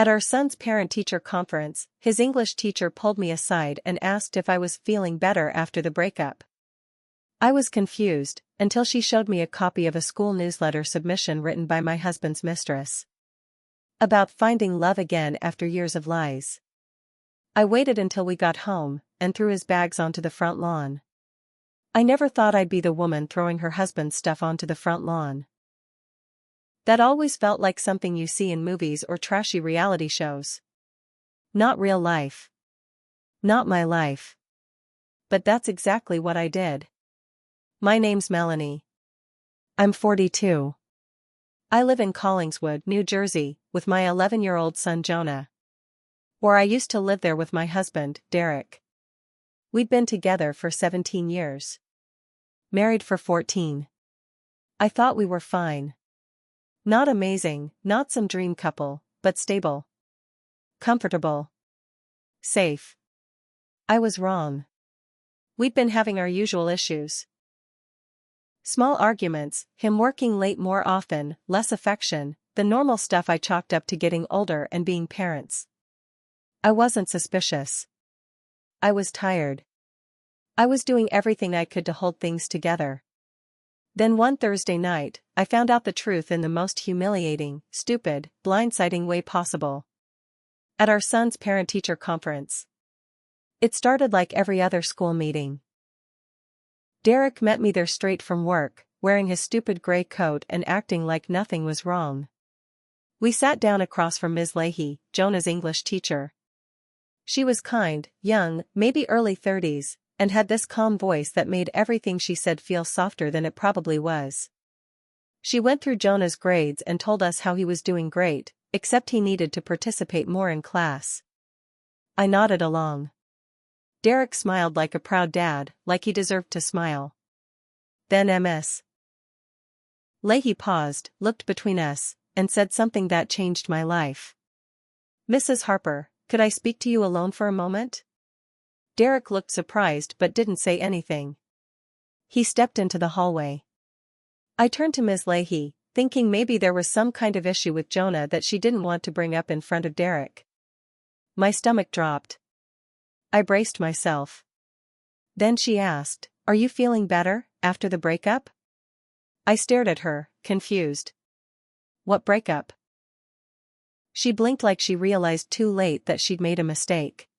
At our son's parent-teacher conference, his English teacher pulled me aside and asked if I was feeling better after the breakup. I was confused, until she showed me a copy of a school newsletter submission written by my husband's mistress. About finding love again after years of lies. I waited until we got home, and threw his bags onto the front lawn. I never thought I'd be the woman throwing her husband's stuff onto the front lawn. That always felt like something you see in movies or trashy reality shows. Not real life. Not my life. But that's exactly what I did. My name's Melanie. I'm 42. I live in Collingswood, New Jersey, with my 11-year-old son Jonah. Or I used to live there with my husband, Derek. We'd been together for 17 years. Married for 14. I thought we were fine. Not amazing, not some dream couple, but stable. Comfortable. Safe. I was wrong. We'd been having our usual issues. Small arguments, him working late more often, less affection, the normal stuff I chalked up to getting older and being parents. I wasn't suspicious. I was tired. I was doing everything I could to hold things together. Then one Thursday night, I found out the truth in the most humiliating, stupid, blindsiding way possible. At our son's parent-teacher conference. It started like every other school meeting. Derek met me there straight from work, wearing his stupid gray coat and acting like nothing was wrong. We sat down across from Ms. Leahy, Jonah's English teacher. She was kind, young, maybe early 30s, and had this calm voice that made everything she said feel softer than it probably was. She went through Jonah's grades and told us how he was doing great, except he needed to participate more in class. I nodded along. Derek smiled like a proud dad, like he deserved to smile. Then Ms. Leahy paused, looked between us, and said something that changed my life. "Mrs. Harper, could I speak to you alone for a moment?" Derek looked surprised but didn't say anything. He stepped into the hallway. I turned to Ms. Leahy, thinking maybe there was some kind of issue with Jonah that she didn't want to bring up in front of Derek. My stomach dropped. I braced myself. Then she asked, "Are you feeling better, after the breakup?" I stared at her, confused. "What breakup?" She blinked like she realized too late that she'd made a mistake.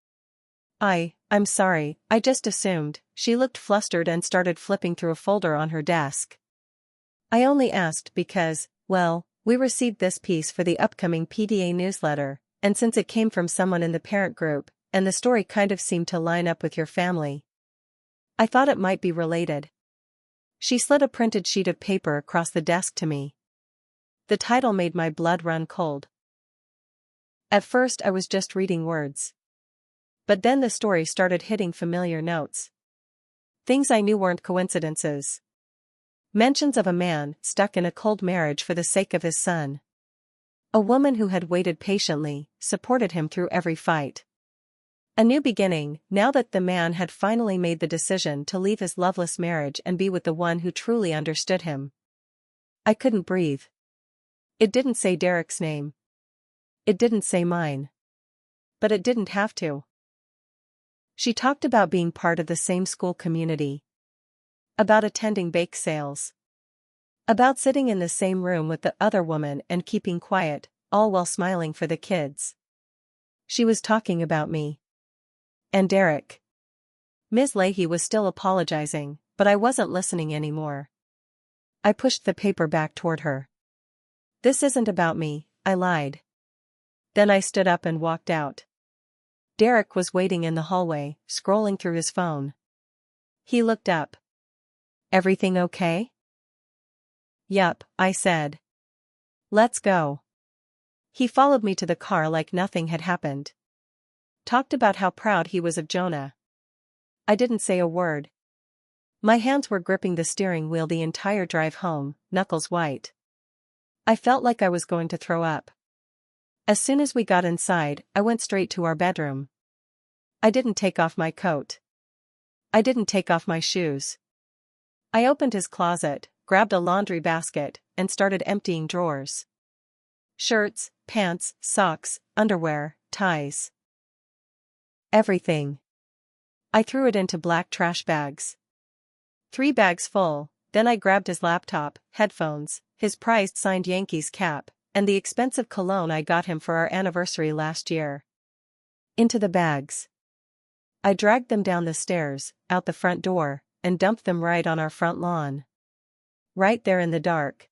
I'm sorry, I just assumed." She looked flustered and started flipping through a folder on her desk. "I only asked because, well, we received this piece for the upcoming PDA newsletter, and since it came from someone in the parent group, and the story kind of seemed to line up with your family, I thought it might be related." She slid a printed sheet of paper across the desk to me. The title made my blood run cold. At first I was just reading words. But then the story started hitting familiar notes. Things I knew weren't coincidences. Mentions of a man stuck in a cold marriage for the sake of his son. A woman who had waited patiently, supported him through every fight. A new beginning, now that the man had finally made the decision to leave his loveless marriage and be with the one who truly understood him. I couldn't breathe. It didn't say Derek's name. It didn't say mine. But it didn't have to. She talked about being part of the same school community. About attending bake sales. About sitting in the same room with the other woman and keeping quiet, all while smiling for the kids. She was talking about me. And Derek. Ms. Leahy was still apologizing, but I wasn't listening anymore. I pushed the paper back toward her. "This isn't about me," I lied. Then I stood up and walked out. Derek was waiting in the hallway, scrolling through his phone. He looked up. "Everything okay?" "Yup," I said. "Let's go." He followed me to the car like nothing had happened. Talked about how proud he was of Jonah. I didn't say a word. My hands were gripping the steering wheel the entire drive home, knuckles white. I felt like I was going to throw up. As soon as we got inside, I went straight to our bedroom. I didn't take off my coat. I didn't take off my shoes. I opened his closet, grabbed a laundry basket, and started emptying drawers. Shirts, pants, socks, underwear, ties. Everything. I threw it into black trash bags. 3 bags full, then I grabbed his laptop, headphones, his prized signed Yankees cap, and the expensive cologne I got him for our anniversary last year. Into the bags. I dragged them down the stairs, out the front door, and dumped them right on our front lawn. Right there in the dark.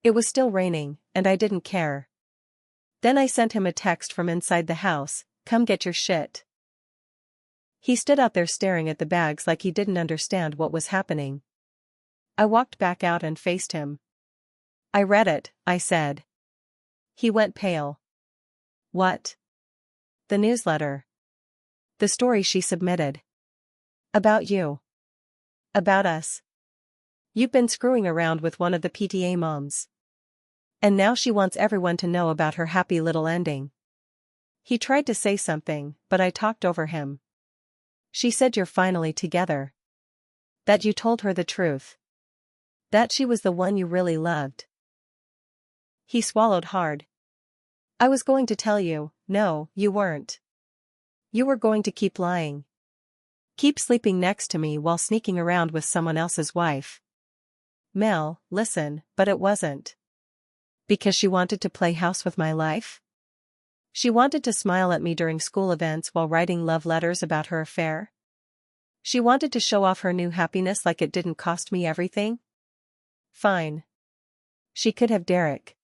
It was still raining, and I didn't care. Then I sent him a text from inside the house, "Come get your shit." He stood out there staring at the bags like he didn't understand what was happening. I walked back out and faced him. "I read it," I said. He went pale. "What?" "The newsletter. The story she submitted. About you. About us. You've been screwing around with one of the PTA moms. And now she wants everyone to know about her happy little ending." He tried to say something, but I talked over him. "She said you're finally together. That you told her the truth. That she was the one you really loved." He swallowed hard. "I was going to tell you, no, you weren't. You were going to keep lying. Keep sleeping next to me while sneaking around with someone else's wife." "Mel, listen, but it wasn't. Because she wanted to play house with my life? She wanted to smile at me during school events while writing love letters about her affair? She wanted to show off her new happiness like it didn't cost me everything? Fine. She could have Derek.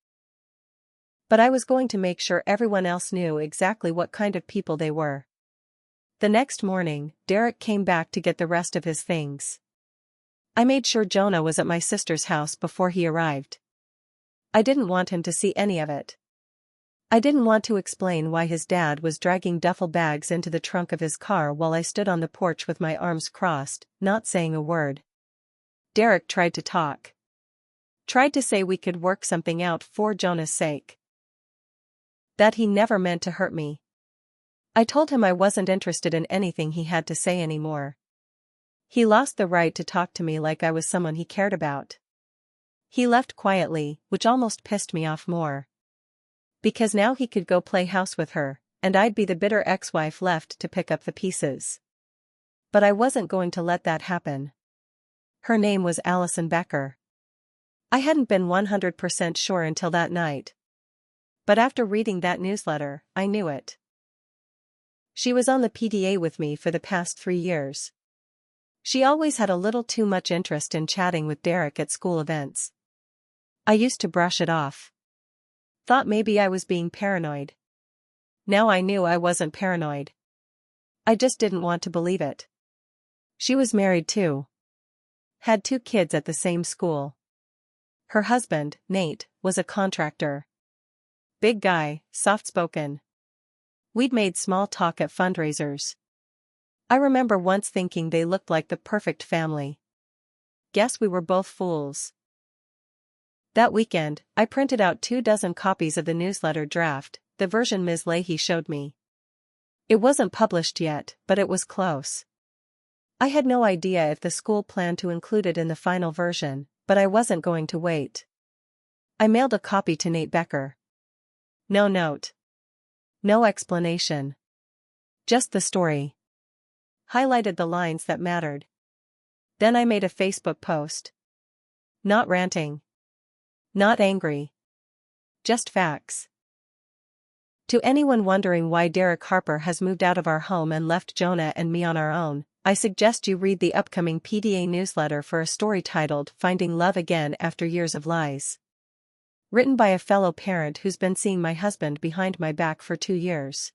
But I was going to make sure everyone else knew exactly what kind of people they were." The next morning, Derek came back to get the rest of his things. I made sure Jonah was at my sister's house before he arrived. I didn't want him to see any of it. I didn't want to explain why his dad was dragging duffel bags into the trunk of his car while I stood on the porch with my arms crossed, not saying a word. Derek tried to talk. Tried to say we could work something out for Jonah's sake. That he never meant to hurt me. I told him I wasn't interested in anything he had to say anymore. He lost the right to talk to me like I was someone he cared about. He left quietly, which almost pissed me off more. Because now he could go play house with her, and I'd be the bitter ex-wife left to pick up the pieces. But I wasn't going to let that happen. Her name was Allison Becker. I hadn't been 100% sure until that night. But after reading that newsletter, I knew it. She was on the PTA with me for the past 3 years. She always had a little too much interest in chatting with Derek at school events. I used to brush it off. Thought maybe I was being paranoid. Now I knew I wasn't paranoid. I just didn't want to believe it. She was married too. Had 2 kids at the same school. Her husband, Nate, was a contractor. Big guy, soft-spoken. We'd made small talk at fundraisers. I remember once thinking they looked like the perfect family. Guess we were both fools. That weekend, I printed out 24 copies of the newsletter draft, the version Ms. Leahy showed me. It wasn't published yet, but it was close. I had no idea if the school planned to include it in the final version, but I wasn't going to wait. I mailed a copy to Nate Becker. No note. No explanation. Just the story. Highlighted the lines that mattered. Then I made a Facebook post. Not ranting. Not angry. Just facts. To anyone wondering why Derek Harper has moved out of our home and left Jonah and me on our own, I suggest you read the upcoming PTA newsletter for a story titled Finding Love Again After Years of Lies. Written by a fellow parent who's been seeing my husband behind my back for 2 years.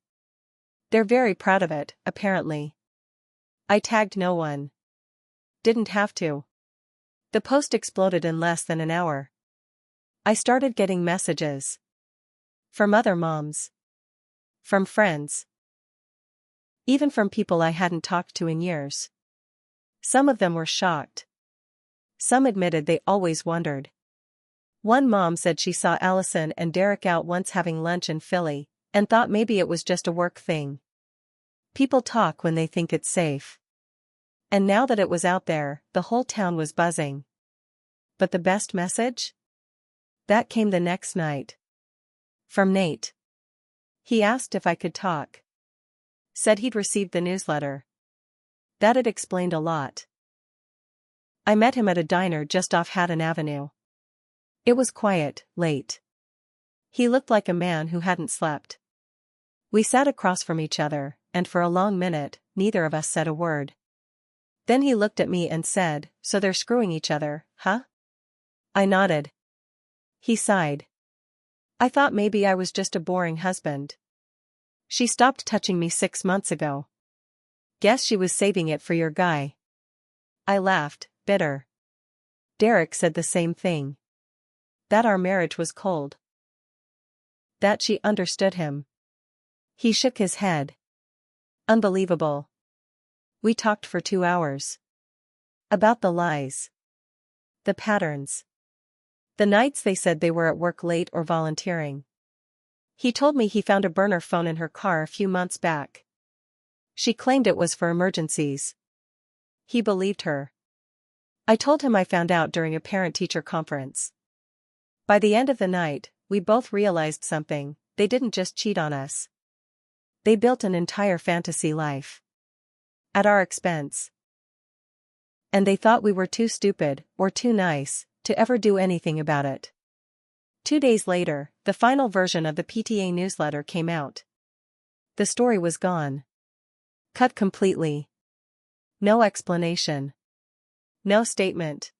They're very proud of it, apparently. I tagged no one. Didn't have to. The post exploded in less than an hour. I started getting messages. From other moms. From friends. Even from people I hadn't talked to in years. Some of them were shocked. Some admitted they always wondered. One mom said she saw Allison and Derek out once having lunch in Philly, and thought maybe it was just a work thing. People talk when they think it's safe. And now that it was out there, the whole town was buzzing. But the best message? That came the next night. From Nate. He asked if I could talk. Said he'd received the newsletter. That had explained a lot. I met him at a diner just off Haddon Avenue. It was quiet, late. He looked like a man who hadn't slept. We sat across from each other, and for a long minute, neither of us said a word. Then he looked at me and said, "So they're screwing each other, huh?" I nodded. He sighed. "I thought maybe I was just a boring husband. She stopped touching me 6 months ago. Guess she was saving it for your guy." I laughed, bitter. Derek said the same thing. That our marriage was cold. That she understood him. He shook his head. Unbelievable. We talked for 2 hours. About the lies. The patterns. The nights they said they were at work late or volunteering. He told me he found a burner phone in her car a few months back. She claimed it was for emergencies. He believed her. I told him I found out during a parent-teacher conference. By the end of the night, we both realized something: they didn't just cheat on us. They built an entire fantasy life. At our expense. And they thought we were too stupid, or too nice, to ever do anything about it. 2 days later, the final version of the PTA newsletter came out. The story was gone. Cut completely. No explanation. No statement.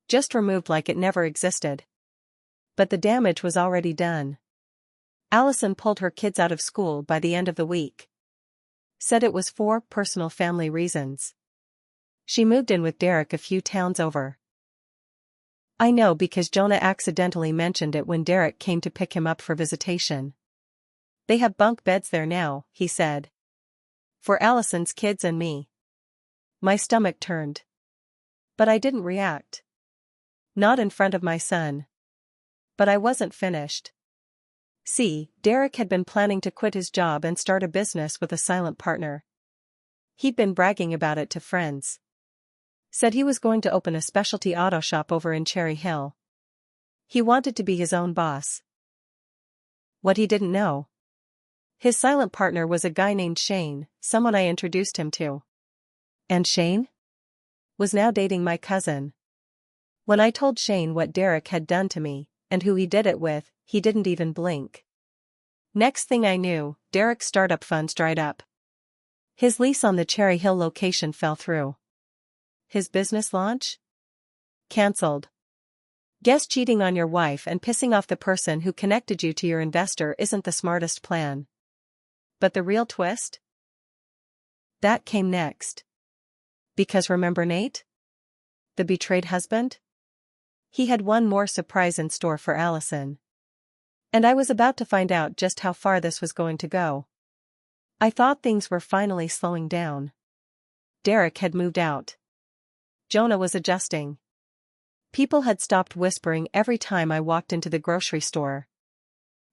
Just removed like it never existed. But the damage was already done. Allison pulled her kids out of school by the end of the week. Said it was for personal family reasons. She moved in with Derek a few towns over. I know because Jonah accidentally mentioned it when Derek came to pick him up for visitation. They have bunk beds there now, he said. For Allison's kids and me. My stomach turned. But I didn't react. Not in front of my son. But I wasn't finished. See, Derek had been planning to quit his job and start a business with a silent partner. He'd been bragging about it to friends. Said he was going to open a specialty auto shop over in Cherry Hill. He wanted to be his own boss. What he didn't know. His silent partner was a guy named Shane, someone I introduced him to. And Shane? Was now dating my cousin. When I told Shane what Derek had done to me, and who he did it with, he didn't even blink. Next thing I knew, Derek's startup funds dried up. His lease on the Cherry Hill location fell through. His business launch? Cancelled. Guess cheating on your wife and pissing off the person who connected you to your investor isn't the smartest plan. But the real twist? That came next. Because remember Nate? The betrayed husband? He had one more surprise in store for Allison. And I was about to find out just how far this was going to go. I thought things were finally slowing down. Derek had moved out. Jonah was adjusting. People had stopped whispering every time I walked into the grocery store.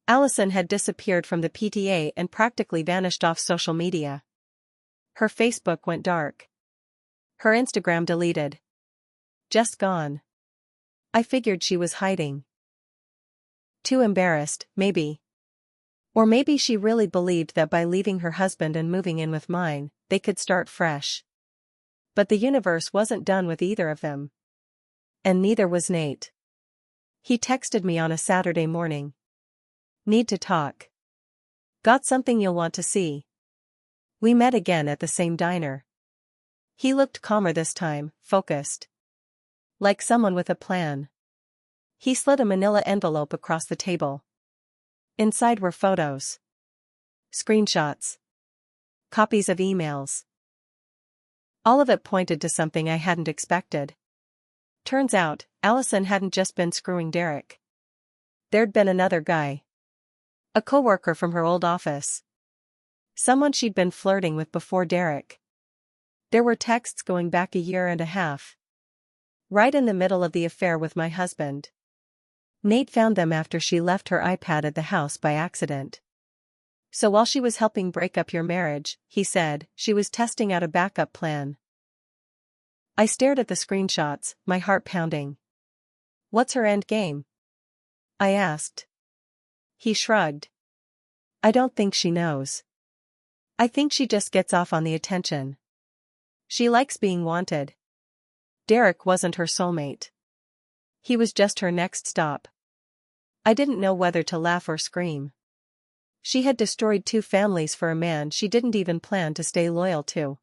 Allison had disappeared from the PTA and practically vanished off social media. Her Facebook went dark. Her Instagram deleted. Just gone. I figured she was hiding. Too embarrassed, maybe. Or maybe she really believed that by leaving her husband and moving in with mine, they could start fresh. But the universe wasn't done with either of them. And neither was Nate. He texted me on a Saturday morning. Need to talk. Got something you'll want to see. We met again at the same diner. He looked calmer this time, focused. Like someone with a plan. He slid a manila envelope across the table. Inside were photos. Screenshots. Copies of emails. All of it pointed to something I hadn't expected. Turns out, Allison hadn't just been screwing Derek. There'd been another guy. A coworker from her old office. Someone she'd been flirting with before Derek. There were texts going back a year and a half. Right in the middle of the affair with my husband. Nate found them after she left her iPad at the house by accident. So while she was helping break up your marriage, he said, she was testing out a backup plan. I stared at the screenshots, my heart pounding. What's her end game? I asked. He shrugged. I don't think she knows. I think she just gets off on the attention. She likes being wanted. Derek wasn't her soulmate. He was just her next stop. I didn't know whether to laugh or scream. She had destroyed 2 families for a man she didn't even plan to stay loyal to.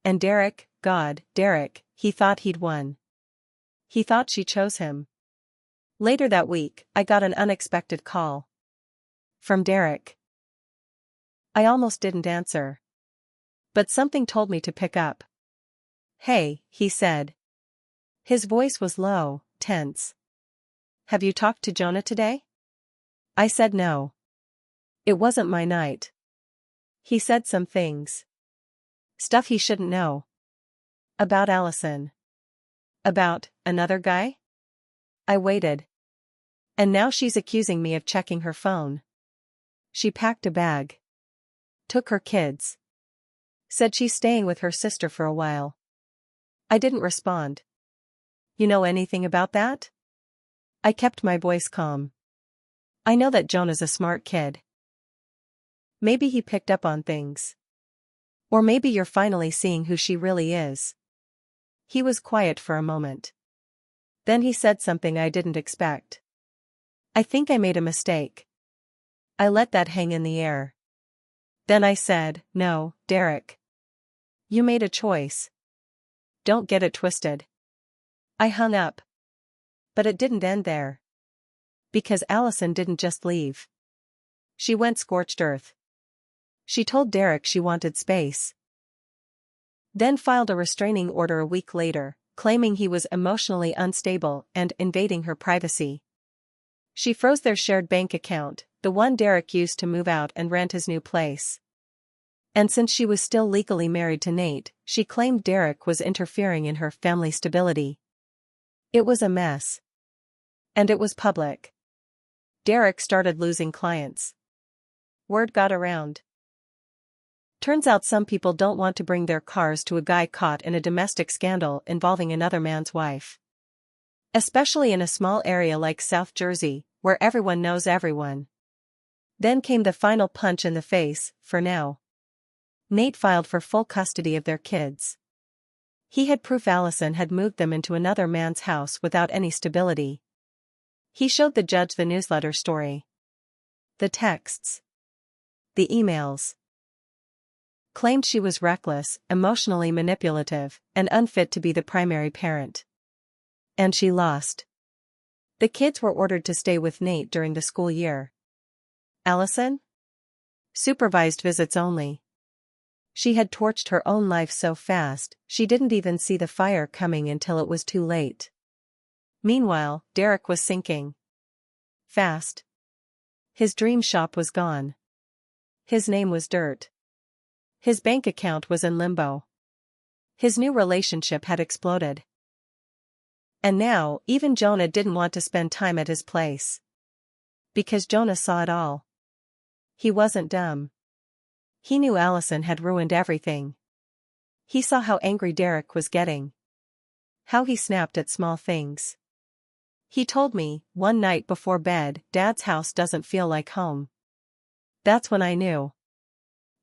And Derek, God, Derek, he thought he'd won. He thought she chose him. Later that week, I got an unexpected call. From Derek. I almost didn't answer. But something told me to pick up. Hey, he said. His voice was low, tense. Have you talked to Jonah today? I said no. It wasn't my night. He said some things. Stuff he shouldn't know. About Allison. About another guy? I waited. And now she's accusing me of checking her phone. She packed a bag. Took her kids. Said she's staying with her sister for a while. I didn't respond. You know anything about that? I kept my voice calm. I know that Jonah's a smart kid. Maybe he picked up on things. Or maybe you're finally seeing who she really is. He was quiet for a moment. Then he said something I didn't expect. I think I made a mistake. I let that hang in the air. Then I said, no, Derek. You made a choice. Don't get it twisted. I hung up. But it didn't end there. Because Allison didn't just leave. She went scorched earth. She told Derek she wanted space. Then filed a restraining order a week later, claiming he was emotionally unstable and invading her privacy. She froze their shared bank account, the one Derek used to move out and rent his new place. And since she was still legally married to Nate, she claimed Derek was interfering in her family stability. It was a mess. And it was public. Derek started losing clients. Word got around. Turns out some people don't want to bring their cars to a guy caught in a domestic scandal involving another man's wife. Especially in a small area like South Jersey, where everyone knows everyone. Then came the final punch in the face, for now. Nate filed for full custody of their kids. He had proof Allison had moved them into another man's house without any stability. He showed the judge the newsletter story. The texts. The emails. Claimed she was reckless, emotionally manipulative, and unfit to be the primary parent. And she lost. The kids were ordered to stay with Nate during the school year. Allison? Supervised visits only. She had torched her own life so fast, she didn't even see the fire coming until it was too late. Meanwhile, Derek was sinking. Fast. His dream shop was gone. His name was dirt. His bank account was in limbo. His new relationship had exploded. And now, even Jonah didn't want to spend time at his place. Because Jonah saw it all. He wasn't dumb. He knew Allison had ruined everything. He saw how angry Derek was getting. How he snapped at small things. He told me, one night before bed, Dad's house doesn't feel like home. That's when I knew.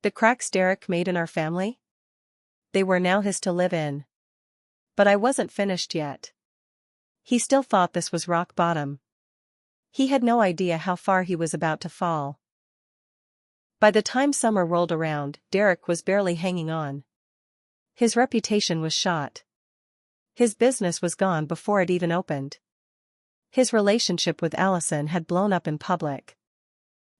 The cracks Derek made in our family? They were now his to live in. But I wasn't finished yet. He still thought this was rock bottom. He had no idea how far he was about to fall. By the time summer rolled around, Derek was barely hanging on. His reputation was shot. His business was gone before it even opened. His relationship with Allison had blown up in public.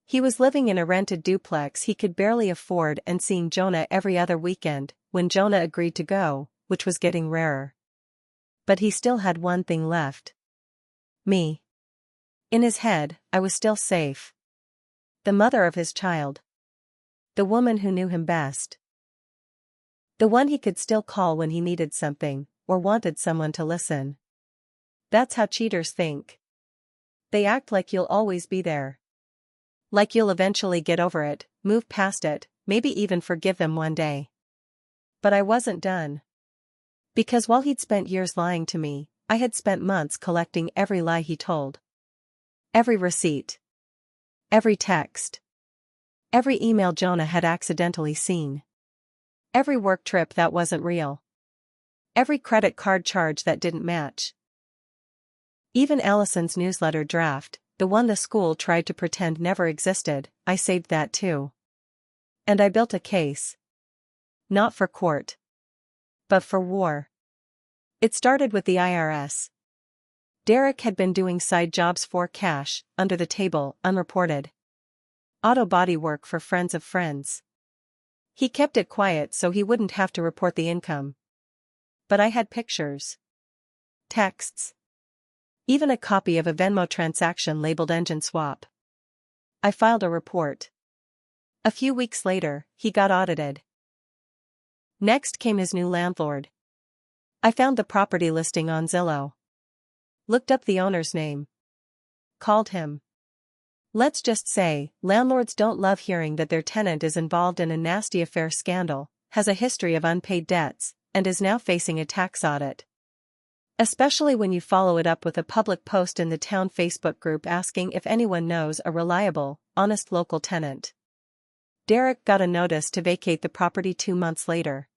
He was living in a rented duplex he could barely afford and seeing Jonah every other weekend, when Jonah agreed to go, which was getting rarer. But he still had one thing left. Me. In his head, I was still safe. The mother of his child. The woman who knew him best. The one he could still call when he needed something, or wanted someone to listen. That's how cheaters think. They act like you'll always be there. Like you'll eventually get over it, move past it, maybe even forgive them one day. But I wasn't done. Because while he'd spent years lying to me, I had spent months collecting every lie he told. Every receipt. Every text. Every email Jonah had accidentally seen. Every work trip that wasn't real. Every credit card charge that didn't match. Even Allison's newsletter draft, the one the school tried to pretend never existed, I saved that too. And I built a case. Not for court. But for war. It started with the IRS. Derek had been doing side jobs for cash, under the table, unreported. Auto body work for friends of friends. He kept it quiet so he wouldn't have to report the income. But I had pictures. Texts. Even a copy of a Venmo transaction labeled engine swap. I filed a report. A few weeks later, he got audited. Next came his new landlord. I found the property listing on Zillow. Looked up the owner's name. Called him. Let's just say, landlords don't love hearing that their tenant is involved in a nasty affair scandal, has a history of unpaid debts, and is now facing a tax audit. Especially when you follow it up with a public post in the town Facebook group asking if anyone knows a reliable, honest local tenant. Derek got a notice to vacate the property 2 months later.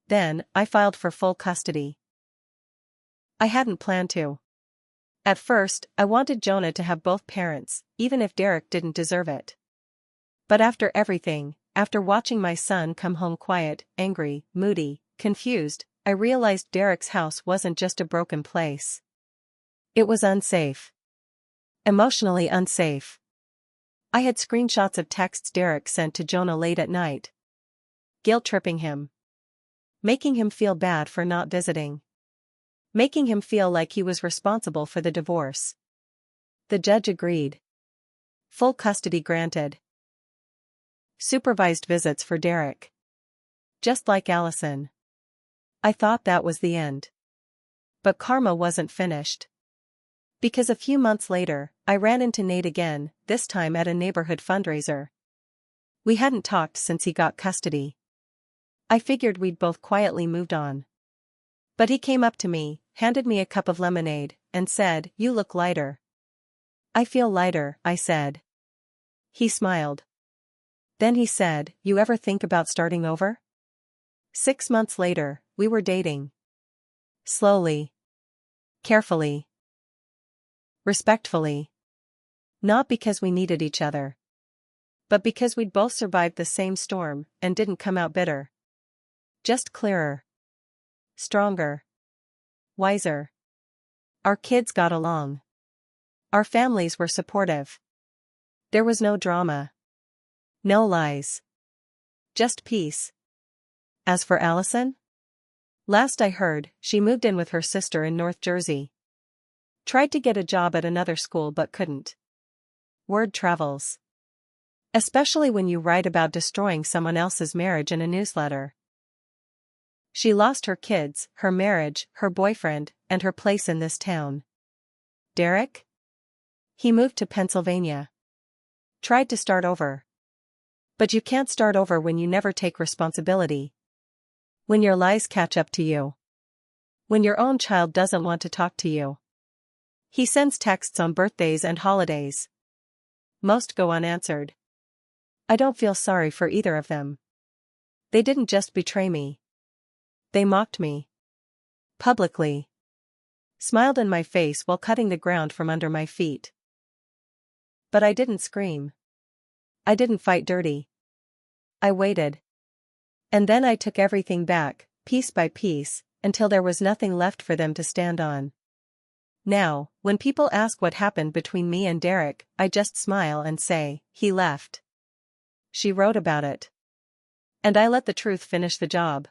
Then, I filed for full custody. I hadn't planned to. At first, I wanted Jonah to have both parents, even if Derek didn't deserve it. But after everything, after watching my son come home quiet, angry, moody, confused, I realized Derek's house wasn't just a broken place. It was unsafe. Emotionally unsafe. I had screenshots of texts Derek sent to Jonah late at night. Guilt-tripping him. Making him feel bad for not visiting. Making him feel like he was responsible for the divorce. The judge agreed. Full custody granted. Supervised visits for Derek. Just like Allison. I thought that was the end. But karma wasn't finished. Because a few months later, I ran into Nate again, this time at a neighborhood fundraiser. We hadn't talked since he got custody. I figured we'd both quietly moved on. But he came up to me, handed me a cup of lemonade, and said, "You look lighter." "I feel lighter," I said. He smiled. Then he said, "You ever think about starting over?" 6 months later, we were dating. Slowly. Carefully. Respectfully. Not because we needed each other. But because we'd both survived the same storm, and didn't come out bitter. Just clearer. Stronger. Wiser. Our kids got along. Our families were supportive. There was no drama. No lies. Just peace. As for Allison? Last I heard, she moved in with her sister in North Jersey. Tried to get a job at another school but couldn't. Word travels. Especially when you write about destroying someone else's marriage in a newsletter. She lost her kids, her marriage, her boyfriend, and her place in this town. Derek? He moved to Pennsylvania. Tried to start over. But you can't start over when you never take responsibility. When your lies catch up to you. When your own child doesn't want to talk to you. He sends texts on birthdays and holidays. Most go unanswered. I don't feel sorry for either of them. They didn't just betray me. They mocked me. Publicly. Smiled in my face while cutting the ground from under my feet. But I didn't scream. I didn't fight dirty. I waited. And then I took everything back, piece by piece, until there was nothing left for them to stand on. Now, when people ask what happened between me and Derek, I just smile and say, "He left." She wrote about it. And I let the truth finish the job.